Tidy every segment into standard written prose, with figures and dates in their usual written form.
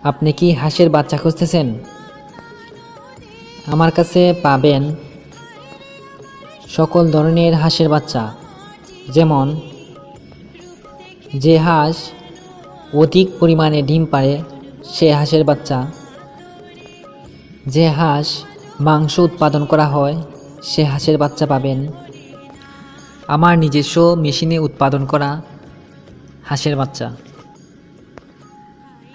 আপনি কি হাঁসের বাচ্চা খুঁজতেছেন? আমার কাছে পাবেন সকল ধরনের হাঁসের বাচ্চা, যেমন যে হাঁস অধিক পরিমাণে ডিম পাড়ে সে হাঁসের বাচ্চা, যে হাঁস মাংস উৎপাদন করা হয় সে হাঁসের বাচ্চা পাবেন, আমার নিজস্ব মেশিনে উৎপাদন করা হাঁসের বাচ্চা,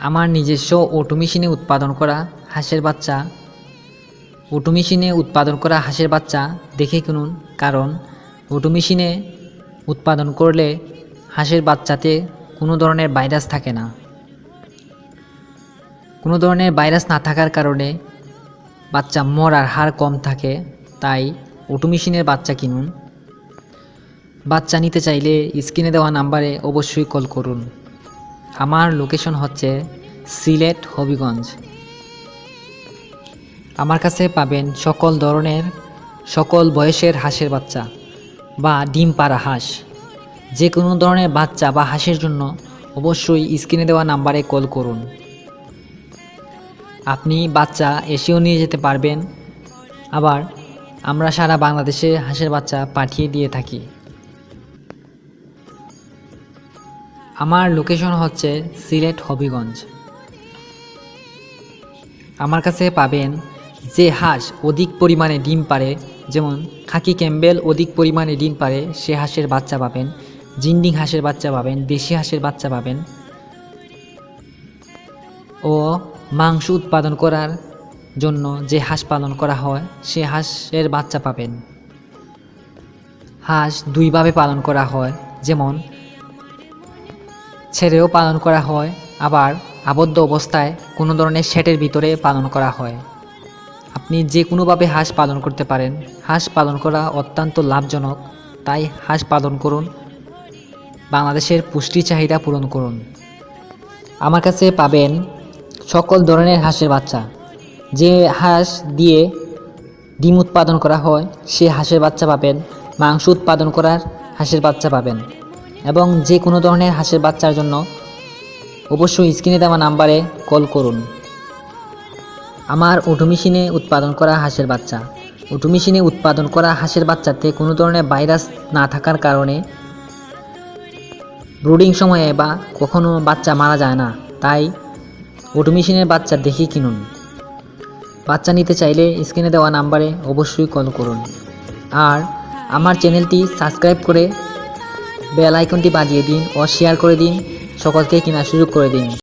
আমার নিজস্ব অটো মেশিনে উৎপাদন করা হাঁসের বাচ্চা। অটো মেশিনে উৎপাদন করা হাঁসের বাচ্চা দেখে কিনুন, কারণ অটো মেশিনে উৎপাদন করলে হাঁসের বাচ্চাতে কোনো ধরনের ভাইরাস থাকে না। কোনো ধরনের ভাইরাস না থাকার কারণে বাচ্চা মরার হার কম থাকে, তাই অটো মেশিনের বাচ্চা কিনুন। বাচ্চা নিতে চাইলে স্ক্রিনে দেওয়া নাম্বারে অবশ্যই কল করুন। আমার লোকেশন হচ্ছে সিলেট হবিগঞ্জ। আমার কাছে পাবেন সকল ধরনের সকল বয়সের হাঁসের বাচ্চা বা ডিম পাড়া হাঁস। যে কোনো ধরনের বাচ্চা বা হাঁসের জন্য অবশ্যই স্ক্রিনে দেওয়া নাম্বারে কল করুন। আপনি বাচ্চা এসেও নিয়ে যেতে পারবেন, আবার আমরা সারা বাংলাদেশে হাঁসের বাচ্চা পাঠিয়ে দিয়ে থাকি। আমার লোকেশন হচ্ছে সিলেট হবিগঞ্জ। আমার কাছে পাবেন যে হাঁস অধিক পরিমাণে ডিম পাড়ে, যেমন খাকি ক্যাম্বেল অধিক পরিমাণে ডিম পাড়ে সে হাঁসের বাচ্চা পাবেন, জিন্ডিং হাঁসের বাচ্চা পাবেন, দেশি হাঁসের বাচ্চা পাবেন, ও মাংস উৎপাদন করার জন্য যে হাঁস পালন করা হয় সে হাঁসের বাচ্চা পাবেন। হাঁস দুইভাবে পালন করা হয়, যেমন ছেড়েও পালন করা হয়, আবার আবদ্ধ অবস্থায় কোনো ধরনের শেডের ভিতরে পালন করা হয়। আপনি যে কোনোভাবে হাঁস পালন করতে পারেন। হাঁস পালন করা অত্যন্ত লাভজনক, তাই হাঁস পালন করুন, বাংলাদেশের পুষ্টি চাহিদা পূরণ করুন। আমার কাছে পাবেন সকল ধরনের হাঁসের বাচ্চা। যে হাঁস দিয়ে ডিম উৎপাদন করা হয় সে হাঁসের বাচ্চা পাবেন, মাংস উৎপাদন করার হাঁসের বাচ্চা পাবেন, এবং যে কোনো ধরনের হাঁসের বাচ্চার জন্য অবশ্যই স্ক্রিনে দেওয়া নাম্বারে কল করুন। আমার অটো মেশিনে উৎপাদন করা হাঁসের বাচ্চা। অটো মেশিনে উৎপাদন করা হাঁসের বাচ্চাতে কোনো ধরনের ভাইরাস না থাকার কারণে ব্রুডিং সময়ে বা কখনো বাচ্চা মারা যায় না, তাই অটো মেশিনের বাচ্চা দেখে কিনুন। বাচ্চা নিতে চাইলে স্ক্রিনে দেওয়া নাম্বারে অবশ্যই কল করুন। আর আমার চ্যানেলটি সাবস্ক্রাইব করে বেল আইকনটি বাজিয়ে দিন ও শেয়ার করে দিন, সকলকে কেনার সুযোগ করে দিন।